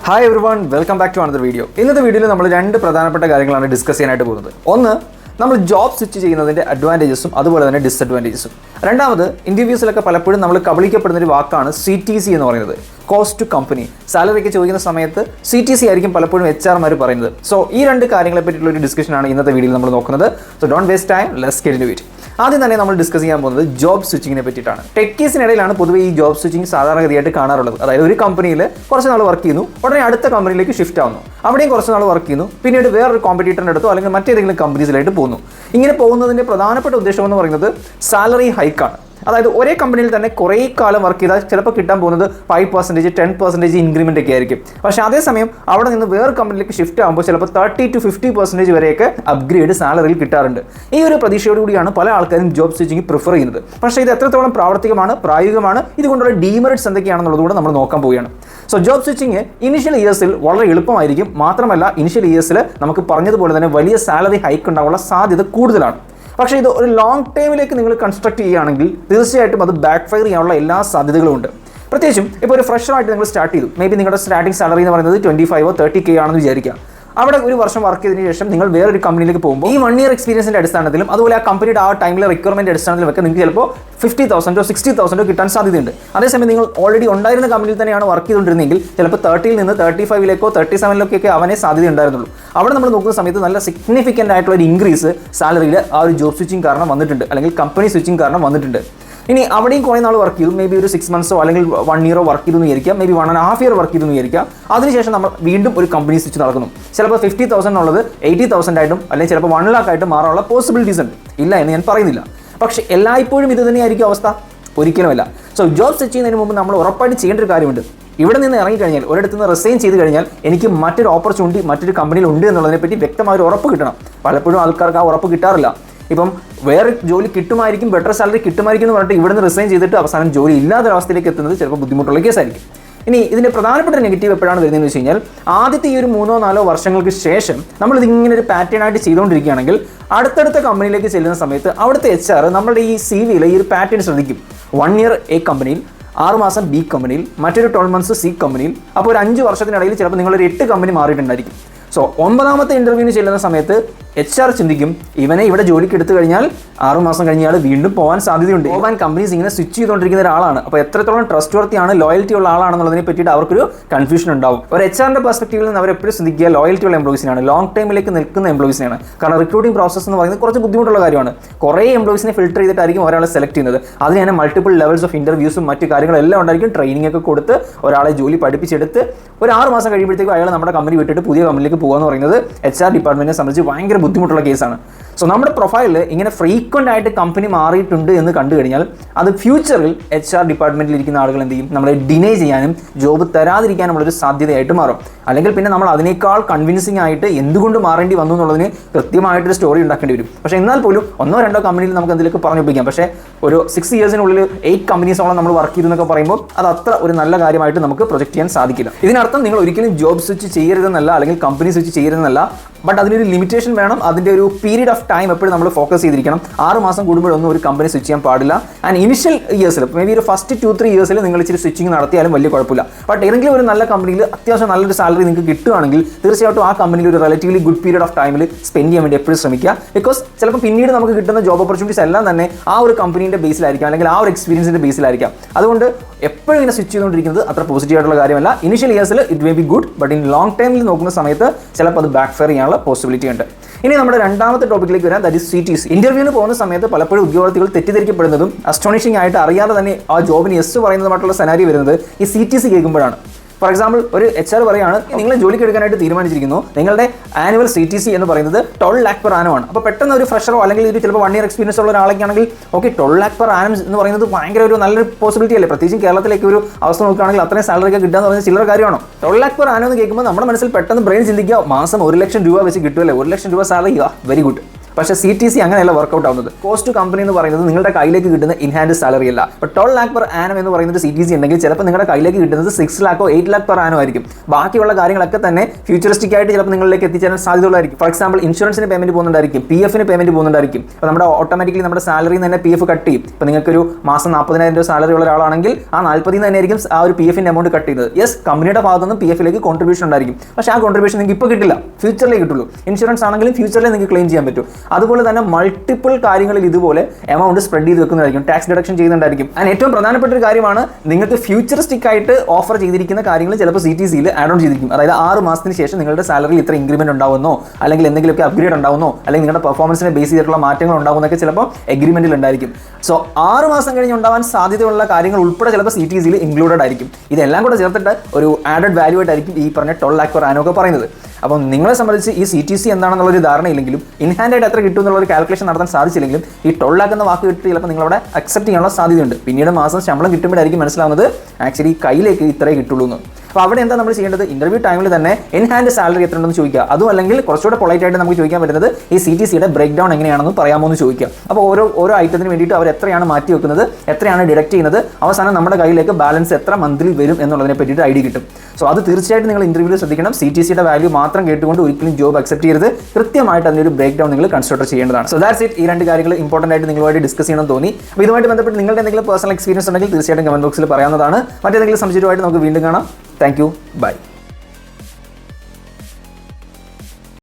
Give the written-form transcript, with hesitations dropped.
Hi everyone, welcome back to another video. In this video, we will discuss നമ്മൾ job switch ചെയ്യുന്നതിന്റെ അഡ്വാൻറ്റേജസും അതുപോലെ തന്നെ ഡിസഡ്വാൻറ്റേജസും. രണ്ടാമത് ഇന്റർവ്യൂസിലൊക്കെ പലപ്പോഴും നമ്മൾ കബളിക്കപ്പെടുന്ന ഒരു വാക്കാണ് CTC എന്ന് പറയുന്നത്, കോസ്റ്റ് ടു കമ്പനി. സാലറിക്ക് ചോദിക്കുന്ന സമയത്ത് CTC ആയിരിക്കും പലപ്പോഴും HR പറയുന്നത്. സോ ഈ രണ്ട് കാര്യങ്ങളെ പറ്റിയുള്ള ഒരു ഡിസ്കഷനാണ് ഇന്നത്തെ വീഡിയോയിൽ നമ്മൾ നോക്കുന്നത്. So don't waste time, let's get into it. ആദ്യം തന്നെ നമ്മൾ ഡിസ്കസ് ചെയ്യാൻ പോകുന്നത് ജോബ് സ്വിച്ചിങ്ങിനെ പറ്റിയിട്ടാണ്. ടെക്കീസിനിടയിലാണ് പൊതുവെ ഈ ജോബ് സ്വിച്ചിങ് സാധാരണഗതിയായിട്ട് കാണാറുള്ളത്. അതായത് ഒരു കമ്പനിയിൽ കുറച്ച് നാൾ വർക്ക് ചെയ്യുന്നു, ഉടനെ അടുത്ത കമ്പനിയിലേക്ക് ഷിഫ്റ്റ് ആവുന്നു, അവിടെയും കുറച്ച് നാൾ വർക്ക് ചെയ്യുന്നു, പിന്നീട് വേറൊരു കോമ്പറ്റീറ്ററിൻ്റെ അടുത്തോ അല്ലെങ്കിൽ മറ്റേതെങ്കിലും കമ്പനീസിലായിട്ട് പോകുന്നു. ഇങ്ങനെ പോകുന്നതിൻ്റെ പ്രധാനപ്പെട്ട ഉദ്ദേശം എന്ന് പറയുന്നത് സാലറി ഹൈക്കാണ്. അതായത് ഒരേ കമ്പനിയിൽ തന്നെ കുറേ കാലം വർക്ക് ചെയ്താൽ ചിലപ്പോൾ കിട്ടാൻ പോകുന്നത് 5%, 10% ഇൻക്രിമെൻ്റ് ഒക്കെ ആയിരിക്കും. പക്ഷേ അതേസമയം അവിടെ നിന്ന് വേറെ കമ്പനിയിലേക്ക് ഷിഫ്റ്റ് ആകുമ്പോൾ ചിലപ്പോൾ 30 to 50% വരെയൊക്കെ അപ്ഗ്രേഡ് സാലറിയിൽ കിട്ടാറുണ്ട്. ഈ ഒരു പ്രതീക്ഷയോടുകൂടിയാണ് പല ആൾക്കാരും ജോബ് സ്വിച്ചിങ് പ്രിഫർ ചെയ്യുന്നത്. പക്ഷേ ഇത് എത്രത്തോളം പ്രാവർത്തികമാണ്, പ്രായോഗികമാണ്, ഇതുകൊണ്ടുള്ള ഡീമെറിറ്റ്സ് എന്തൊക്കെയാണെന്നുള്ളത് കൂടെ നമ്മൾ നോക്കാൻ പോവുകയാണ്. സോ ജോബ് സ്വിച്ചിങ് ഇനിഷ്യൽ ഇയേഴ്സിൽ വളരെ എളുപ്പമായിരിക്കും. മാത്രമല്ല ഇനിഷ്യൽ ഇയേഴ്സിൽ നമുക്ക് പറഞ്ഞതുപോലെ തന്നെ വലിയ സാലറി ഹൈക്ക് ഉണ്ടാകാനുള്ള സാധ്യത കൂടുതലാണ്. പക്ഷേ ഇത് ഒരു ലോങ് ടൈമിലേക്ക് നിങ്ങൾ കൺസ്ട്രക്ട് ചെയ്യുകയാണെങ്കിൽ തീർച്ചയായിട്ടും അത് ബാക്ക് ഫയർ ചെയ്യാനുള്ള എല്ലാ സാധ്യതകളും ഉണ്ട്. പ്രത്യേകിച്ചും ഇപ്പോൾ ഒരു ഫ്രഷറായിട്ട് നിങ്ങൾ സ്റ്റാർട്ട് ചെയ്തു, മേ ബി നിങ്ങളുടെ സ്റ്റാർട്ടിംഗ് സാലറി എന്ന് പറയുന്നത് 25 or 30K ആണെന്ന് വിചാരിക്കുക. അവിടെ ഒരു വർഷം വർക്ക് ചെയ്തതിന് ശേഷം നിങ്ങൾ വേറൊരു കമ്പനിയിലേക്ക് പോകുമ്പോൾ ഈ 1 year എക്സ്പീരിയൻസിൻ്റെ അടിസ്ഥാനത്തിലും അതുപോലെ ആ കമ്പനിയുടെ ആ ടൈമിലെ റിക്വയർമെൻറ്റ് അടിസ്ഥാനത്തിലും ഒക്കെ നിങ്ങൾക്ക് ചിലപ്പോൾ 50,000 or 60,000 കിട്ടാൻ സാധ്യതയുണ്ട്. അതേസമയം നിങ്ങൾ ഓൾറെഡി ഉണ്ടായിരുന്ന കമ്പനിയിൽ തന്നെയാണ് വർക്ക് ചെയ്തുകൊണ്ടിരുന്നെങ്കിൽ ചിലപ്പോൾ 30 നിന്ന് 35 37 അവനെ സാധ്യത ഉണ്ടായിരുന്നുള്ളൂ. അവിടെ നമ്മൾ നോക്കുന്ന സമയത്ത് നല്ല സിഗ്നിഫിക്കൻ്റ് ആയിട്ടുള്ള ഒരു ഇൻക്രീസ് സാലറിയിൽ ആ ഒരു ജോബ് സ്വിച്ചിങ് കാരണം വന്നിട്ടുണ്ട്, അല്ലെങ്കിൽ കമ്പനി സ്വിച്ചിങ് കാരണം വന്നിട്ടുണ്ട്. ഇനി അവിടെയും കുറേ നാൾ വർക്ക് ചെയ്തു, മേ ബി ഒരു 6 months അല്ലെങ്കിൽ 1 year വർക്ക് ചെയ്തു എന്ന് വിചാരിക്കാം, മേ ബി 1.5 year വർക്ക് ചെയ്തു എന്ന് വിചാരിക്കാം. അതിനുശേഷം നമ്മൾ വീണ്ടും ഒരു കമ്പനി സ്വിച്ച് നടക്കുന്നു. ചിലപ്പോൾ 50,000 എന്നുള്ളത് 80,000 ആയിട്ടും അല്ലെങ്കിൽ ചിലപ്പോൾ 1 lakh ആയിട്ടും മാറാനുള്ള പോസിബിലിറ്റീസ് ഉണ്ട്, ഇല്ല എന്ന് ഞാൻ പറയുന്നില്ല. പക്ഷേ എല്ലായ്പ്പോഴും ഇത് തന്നെയായിരിക്കും അവസ്ഥ? ഒരിക്കലുമല്ല. സോ ജോബ് സ്വിച്ച് ചെയ്യുന്നതിന് മുമ്പ് നമ്മൾ ഉറപ്പായിട്ട് ചെയ്യേണ്ട ഒരു കാര്യമുണ്ട്. ഇവിടെ നിന്ന് ഇറങ്ങിക്കഴിഞ്ഞാൽ, ഒരിടത്ത് നിന്ന് റിസൈൻ ചെയ്ത് കഴിഞ്ഞാൽ എനിക്ക് മറ്റൊരു ഓപ്പർച്യൂണിറ്റി മറ്റൊരു കമ്പനിയിൽ ഉണ്ട് എന്നുള്ളതിനെപ്പറ്റി വ്യക്തമായ ഒരു ഉറപ്പ് കിട്ടണം. പലപ്പോഴും ആൾക്കാർക്ക് ആ ഉറപ്പ് കിട്ടാറില്ല. ഇപ്പം വേറെ ജോലി കിട്ടുമായിരിക്കും, ബെറ്റർ സാലറി കിട്ടുമായിരിക്കും എന്ന് പറഞ്ഞിട്ട് ഇവിടെ നിന്ന് റിസൈൻ ചെയ്തിട്ട് അവസാനം ജോലി ഇല്ലാത്തൊരവസ്ഥയിലേക്ക് എത്തുന്നത് ചിലപ്പോൾ ബുദ്ധിമുട്ടുള്ള കേസായിരിക്കും. ഇനി ഇതിൻ്റെ പ്രധാനപ്പെട്ട നെഗറ്റീവ് എപ്പോഴാണ് വരുന്നതെന്ന് വെച്ച് കഴിഞ്ഞാൽ, ആദ്യത്തെ ഈ ഒരു 3-4 വർഷങ്ങൾക്ക് ശേഷം നമ്മളിതിങ്ങനെ ഒരു പാറ്റേൺ ആയിട്ട് ചെയ്തുകൊണ്ടിരിക്കുകയാണെങ്കിൽ അടുത്തടുത്ത കമ്പനിയിലേക്ക് ചെല്ലുന്ന സമയത്ത് അവിടുത്തെ HR നമ്മുടെ ഈ CV-യിൽ ഈ ഒരു പാറ്റേൺ ശ്രദ്ധിക്കും. 1 year A കമ്പനിയിൽ, 6 മാസം B കമ്പനിയിൽ, മറ്റൊരു 12 months C കമ്പനിയിൽ. അപ്പോൾ ഒരു 5 വർഷത്തിനിടയിൽ ചിലപ്പോൾ നിങ്ങളൊരു 8 കമ്പനി മാറിയിട്ടുണ്ടായിരിക്കും. സോ 9ാമത്തെ ഇൻ്റർവ്യൂവിന് ചെല്ലുന്ന സമയത്ത് HR ചിന്തിക്കും, ഇവനെ ഇവിടെ ജോലിക്ക് എടുത്തു കഴിഞ്ഞാൽ 6 മാസം കഴിഞ്ഞാൽ വീണ്ടും പോകാൻ സാധ്യതയുണ്ട്. പോകാൻ കമ്പനീസ് ഇങ്ങനെ സ്വിച്ച് ചെയ്തുകൊണ്ടിരിക്കുന്ന ഒരാളാണ്. അപ്പോൾ എത്രത്തോളം ട്രസ്റ്റ് വർത്തിയാണ്, ലോയൽറ്റി ഉള്ള ആളാണെന്നുള്ളതിനെ പറ്റിയിട്ട് അവർക്കൊരു കൺഫ്യൂഷൻ ഉണ്ടാവും. ഒരു HR-ന്റെ പെർസ്പെക്റ്റീവിൽ നിന്ന് അവർ എപ്പോഴും ചിന്തിക്കുക ലോയൽറ്റി ഉള്ള എംപ്ലോയീസിനാണ്, ലോങ് ടൈമിലേക്ക് നിൽക്കുന്ന എംപ്ലോയീസിനാണ്. കാരണം റിക്രൂട്ടിംഗ് പ്രോസസ്സ് എന്ന് പറയുന്നത് കുറച്ച് ബുദ്ധിമുട്ടുള്ള കാര്യമാണ്. കുറേ എംപ്ലോയീസിനെ ഫിൽട്ടർ ചെയ്തിട്ടായിരിക്കും ഒരാളെ സെലക്ട് ചെയ്യുന്നത്. അതിന് തന്നെ മൾട്ടിപ്പിൾ ലെവൽസ് ഓഫ് ഇൻ്റർവ്യൂസും മറ്റു കാര്യങ്ങളെല്ലാം ഉണ്ടായിരിക്കും. ട്രെയിനിങ് ഒക്കെ കൊടുത്ത് ഒരാളെ ജോലി പഠിപ്പിച്ചെടുത്ത് ഒരു 6 മാസം കഴിയുമ്പോഴത്തേക്കും അയാൾ നമ്മുടെ കമ്പനി വിട്ടിട്ട് പുതിയ കമ്പനിയിലേക്ക് പോകുക എന്ന് പറയുന്നത് HR ഡിപ്പാർട്ട്മെൻറ്റിനെ സംബന്ധിച്ച് ഭയങ്കര ബുദ്ധിമുട്ടുള്ള കേസാണ്. സോ നമ്മുടെ പ്രൊഫൈലിൽ ഇങ്ങനെ ഫ്രീക്വൻ്റ് ആയിട്ട് കമ്പനി മാറിയിട്ടുണ്ട് എന്ന് കണ്ടു കഴിഞ്ഞാൽ അത് ഫ്യൂച്ചറിൽ HR ഡിപ്പാർട്ട്മെൻറ്റിൽ ഇരിക്കുന്ന ആളുകൾ എന്ത് ചെയ്യും, നമ്മളെ ഡിനേ ചെയ്യാനും ജോബ് തരാതിരിക്കാനുമുള്ളൊരു സാധ്യതയായിട്ട് മാറും. അല്ലെങ്കിൽ പിന്നെ നമ്മൾ അതിനേക്കാൾ കൺവിൻസിംഗ് ആയിട്ട് എന്തുകൊണ്ട് മാറേണ്ടി വന്നു എന്നുള്ളതിന് കൃത്യമായിട്ടൊരു സ്റ്റോറി ഉണ്ടാക്കേണ്ടി വരും. പക്ഷേ എന്നാൽ പോലും 1-2 കമ്പനിയിൽ നമുക്ക് എന്തെങ്കിലുമൊക്കെ പറഞ്ഞൊപ്പിക്കാം. പക്ഷേ ഒരു 6 yearsനുള്ളിൽ 8 കമ്പനീസോളം നമ്മൾ വർക്ക് ചെയ്തു എന്നൊക്കെ പറയുമ്പോൾ അത് അത്ര ഒരു നല്ല കാര്യമായിട്ട് നമുക്ക് പ്രൊജക്റ്റ് ചെയ്യാൻ സാധിക്കില്ല. ഇതിനർത്ഥം നിങ്ങൾ ഒരിക്കലും ജോബ് സ്വിച്ച് ചെയ്യരുതെന്നല്ല, അല്ലെങ്കിൽ കമ്പനി സ്വിച്ച് ചെയ്യരുതെന്നല്ല. ബട്ട് അതിനൊരു ലിമിറ്റേഷൻ വേണം. അതിൻ്റെ ഒരു പീരീഡ് ഓഫ് ടൈം എപ്പോഴും നമ്മൾ ഫോക്കസ് ചെയ്തിരിക്കണം. 6 മാസം കൂടുമ്പോഴൊന്നും ഒരു കമ്പനി സ്വിച്ച് ചെയ്യാൻ പാടില്ല. ആൻഡ് ഇനിഷ്യൽ ഇയേഴ്സിൽ, മേ ബി ഒരു ഫസ്റ്റ് 2-3 years നിങ്ങൾ ഇച്ചിരി സ്വിച്ചിങ് നടത്തിയാലും വലിയ കുഴപ്പമില്ല. ബട്ട് ഏതെങ്കിലും ഒരു നല്ല കമ്പനിയിൽ അത്യാവശ്യം നല്ലൊരു സാലറി നിങ്ങൾക്ക് കിട്ടുകയാണെങ്കിൽ തീർച്ചയായിട്ടും ആ കമ്പനിയിൽ ഒരു റിലേറ്റീവ്ലി ഗുഡ് പീരീഡ് ഓഫ് ടൈമിൽ സ്പെൻഡ് ചെയ്യാൻ വേണ്ടി എപ്പോഴും ശ്രമിക്കുക. ബിക്കോസ് ചിലപ്പോൾ പിന്നീട് നമുക്ക് കിട്ടുന്ന ജോബ് ഓപ്പർച്യൂണിറ്റീസ് എല്ലാം തന്നെ ആ ഒരു കമ്പനീൻ്റെ ബേസിലായിരിക്കാം, അല്ലെങ്കിൽ ആ ഒരു എക്സ്പീരിയൻസിൻ്റെ ബേസിലായിരിക്കാം. അതുകൊണ്ട് എപ്പോഴും ഇങ്ങനെ സ്വിച്ച് ചെയ്തുകൊണ്ടിരിക്കുന്നത് അത്ര പോസിറ്റീവ് ആയിട്ടുള്ള കാര്യമല്ല. ഇനിഷ്യൽ ഇയേഴ്സിൽ it may be good, but in long ടൈമിൽ നോക്കുന്ന സമയത്ത് ചിലപ്പോൾ അത് ബാക്ക് ഫയർ ചെയ്യാനുള്ള പോസിബിലിറ്റി ഉണ്ട്. ഇനി നമ്മുടെ രണ്ടാമത്തെ ടോപ്പിക്കിലേക്ക് വരാം, ദാറ്റ് ഈസ് CTC. ഇന്റർവ്യൂവിന് പോകുന്ന സമയത്ത് പലപ്പോഴും ഉദ്യോഗാർത്ഥികൾ തെറ്റിദ്ധരിക്കപ്പെടുന്നതും അസ്റ്റോണിഷിംഗ് ആയിട്ട് അറിയാതെ തന്നെ ആ ജോബിന് യെസ് പറയുന്നതുമായിട്ടുള്ള സെനാരി വരുന്നത് ഈ CTC കേൾക്കുമ്പോഴാണ്. ഫോർ എക്സാമ്പിൾ ഒരു HR പറയുകയാണ്, നിങ്ങൾ ജോലിക്ക് എടുക്കാനായിട്ട് തീരുമാനിച്ചിരിക്കുന്നു, നിങ്ങളുടെ ആനുവൽ CTC എന്ന് പറയുന്നത് 12 lakh per annum ആണ്. അപ്പോൾ പെട്ടെന്ന് ഒരു ഫ്രഷറോ അല്ലെങ്കിൽ ഇത് ചിലപ്പോൾ 1 year എക്സ്പീരിയൻസ് ഉള്ള ഒരാളൊക്കെ ആണെങ്കിൽ ഓക്കെ 12 lakh per annum എന്ന് പറയുന്നത് ഭയങ്കര ഒരു നല്ലൊരു പോസിബിലിറ്റി അല്ലേ? പ്രത്യേകിച്ചും കേരളത്തിലേക്ക് ഒരു അവസ്ഥ നോക്കുകയാണെങ്കിൽ അത്രയും സാലറി ഒക്കെ കിട്ടുക എന്ന് പറയുന്നത് ചില്ലറ കാര്യമാണോ? 12 lakh per annum എന്ന് കേൾക്കുമ്പോൾ നമ്മുടെ മനസ്സിൽ പെട്ടെന്ന് ബ്രെയിൻ ചിന്തിക്കുക, മാസം 1 ലക്ഷം രൂപ വെച്ച് കിട്ടുമല്ലേ, 1 ലക്ഷം രൂപ സാലറി, വെരി ഗുഡ്. പക്ഷേ CTC അങ്ങനെയല്ല വർക്കൗട്ട് ആവുന്നത്. കോസ്റ്റ് ടു കമ്പനി എന്ന് പറയുന്നത് നിങ്ങളുടെ കയ്യിലേക്ക് കിട്ടുന്ന ഇൻഹാൻഡ് സാലറി അല്ല. ഇപ്പോൾ 12 lakh per annum എന്ന് പറയുന്നത് CTC ഉണ്ടെങ്കിൽ ചിലപ്പോൾ നിങ്ങളുടെ കയ്യിലേക്ക് കിട്ടുന്നത് 6 lakh or 8 lakh per annum ആയിരിക്കും. ബാക്കിയുള്ള കാര്യങ്ങളൊക്കെ തന്നെ ഫ്യൂച്ചറിസ്റ്റിക് ആയിട്ട് ചിലപ്പോൾ നിങ്ങളിലേക്ക് എത്തിച്ചേരാൻ സാധ്യതയുള്ളതായിരിക്കും. ഫോർ എക്സാമ്പിൾ ഇൻഷുറൻസിന് പേയ്മെന്റ് പോകുന്നുണ്ടായിരിക്കും, PF പേയ്മെന്റ് പോകുന്നുണ്ടായിരിക്കും. അപ്പോൾ നമ്മുടെ ഓട്ടോമാറ്റിക്കലി നമ്മുടെ സാലറിയിൽ നിന്ന് തന്നെ PF കട്ട് ചെയ്യും. ഇപ്പോൾ നിങ്ങൾക്കൊരു മാസം 40,000 രൂപ സാലറി ഉള്ള ഒരാളാണെങ്കിൽ ആ 40 തന്നെ ആയിരിക്കും ആ ഒരു PF എമൗണ്ട് കട്ട് ചെയ്യുന്നത്. യെസ്, കമ്പനിയുടെ ഭാഗത്തു നിന്നും PF കോൺട്രിബ്യൂഷൻ ഉണ്ടായിരിക്കും. പക്ഷേ ആ കോൺട്രിബ്യൂഷൻ നിങ്ങൾക്ക് ഇപ്പോൾ കിട്ടില്ല, ഫ്യൂച്ചറിലേ കിട്ടുള്ളൂ. ഇൻഷുറൻസ് ആണെങ്കിലും ഫ്യൂച്ചറിലേ നിങ്ങൾക്ക് ക്ലെയിം ചെയ്യാൻ പറ്റും. അതുപോലെ തന്നെ മൾട്ടിപ്പിൾ കാര്യങ്ങളിൽ ഇതുപോലെ എമൗണ്ട് സ്പ്രെഡ് ചെയ്ത് വെക്കുന്നതായിരിക്കും, ടാക്സ് ഡിഡക്ഷൻ ചെയ്യുന്നുണ്ടായിരിക്കും. ആൻഡ് ഏറ്റവും പ്രധാനപ്പെട്ട ഒരു കാര്യമാണ്, നിങ്ങൾക്ക് ഫ്യൂച്ചറിസ്റ്റിക് ആയിട്ട് ഓഫർ ചെയ്തിരിക്കുന്ന കാര്യങ്ങൾ ചിലപ്പോൾ CTCയിൽ ആഡ് ഓൺ ചെയ്തിരിക്കും. അതായത് 6 മാസത്തിന് ശേഷം നിങ്ങളുടെ സാലറിയിൽ ഇത്ര ഇൻക്രിമെന്റ് ഉണ്ടാവുന്നോ, അല്ലെങ്കിൽ എന്തെങ്കിലുമൊക്കെ അപ്ഗ്രേഡ് ഉണ്ടാവുന്നോ, അല്ലെങ്കിൽ നിങ്ങളുടെ പെർഫോമൻസിനെ ബേസ് ചെയ്തിട്ടുള്ള മാറ്റങ്ങൾ ഉണ്ടാവുന്നൊക്കെ ചിലപ്പോൾ എഗ്രിമെന്റിൽ ഉണ്ടായിരിക്കും. സോ 6 മാസം കഴിഞ്ഞ് ഉണ്ടാവാൻ സാധ്യതയുള്ള കാര്യങ്ങൾ ഉൾപ്പെടെ ചിലപ്പോൾ CTCയിൽ ഇൻക്ലൂഡഡ് ആയിരിക്കും. ഇതെല്ലാം കൂടെ ചേർത്തിട്ട് ഒരു ആഡഡ് വാല്യൂ ആയിട്ടായിരിക്കും ഈ പറഞ്ഞ 12 lakh per annum ഒക്കെ പറയുന്നത്. അപ്പം നിങ്ങളെ സംബന്ധിച്ച് ഈ CTC എന്താണെന്നുള്ളൊരു ധാരണയില്ലെങ്കിലും, ഇൻഹാൻഡായിട്ട് എത്ര കിട്ടും എന്നുള്ളൊരു കാൽക്കുലേഷൻ നടത്താൻ സാധിച്ചില്ലെങ്കിലും, ഈ 12 lakh എന്ന വാക്ക് കിട്ടി ചിലപ്പോൾ നിങ്ങളവിടെ അക്സെപ്റ്റ് ചെയ്യാനുള്ള സാധ്യതയുണ്ട്. പിന്നീട് മാസം ശമ്പളം കിട്ടുമ്പോഴായിരിക്കും മനസ്സിലാവുന്നത് ആക്ച്വലി കയ്യിലേക്ക് ഇത്രേ കിട്ടുള്ളൂ എന്ന്. അപ്പോൾ അവിടെ എന്താ നമ്മൾ ചെയ്യേണ്ടത്? ഇന്റർവ്യൂ ടൈമിൽ തന്നെ ഇൻഹാൻഡ് സാലറി എത്ര ഉണ്ടെന്ന് ചോദിക്കുക. അതും അല്ലെങ്കിൽ കുറച്ചുകൂടെ പൊളൈറ്റ് ആയിട്ട് നമുക്ക് ചോദിക്കാൻ പറ്റുന്നത് ഈ CTCയുടെ ബ്രേക്ക് ഡൗൺ എങ്ങനെയാണെന്ന് പറയാമോ എന്ന് ചോദിക്കുക. അപ്പോൾ ഓരോ ഐറ്റത്തിന് വേണ്ടിയിട്ട് അവർ എത്രയാണ് മാറ്റി വെക്കുന്നത്, എത്രയാണ് ഡിഡക്ട് ചെയ്യുന്നത്, അവസാനം നമ്മുടെ കയ്യിലേക്ക് ബാലൻസ് എത്ര മന്ത്ലി വരും എന്നുള്ളതിനെ പറ്റിയിട്ട് ഐഡിയ കിട്ടും. സോ അത് തീർച്ചയായിട്ടും നിങ്ങൾ ഇന്റർവ്യൂവിൽ ശ്രദ്ധിക്കണം. CTCയുടെ വാല്യൂ മാത്രം കേട്ടുകൊണ്ട് ഒരിക്കലും ജോബ് അക്സെപ്റ്റ് ചെയ്യരുത്. കൃത്യമായിട്ട് അതിൻ്റെ ഒരു ബ്രേക്ക് ഡൗൺ നിങ്ങൾ കൺസിഡർ ചെയ്യേണ്ടതാണ്. So that's it. ഈ 2 കാര്യങ്ങൾ ഇമ്പോർട്ടൻ്റ് ആയിട്ട് നിങ്ങളുമായിട്ട് ഡിസ്കസ് ചെയ്യണം തോന്നി. അപ്പോൾ ഇതുമായിട്ട് ബന്ധപ്പെട്ട് നിങ്ങളുടെ എന്തെങ്കിലും പേഴ്സണൽ എക്സ്പീരിയൻസ് ഉണ്ടെങ്കിൽ തീർച്ചയായിട്ടും കമന്റ് ബോക്സിൽ പറയാവുന്നതാണ്. മറ്റേതെങ്കിലും സംശയമായിട്ട് നമുക്ക് വീണ്ടും കാണാം. Thank you. ബൈ.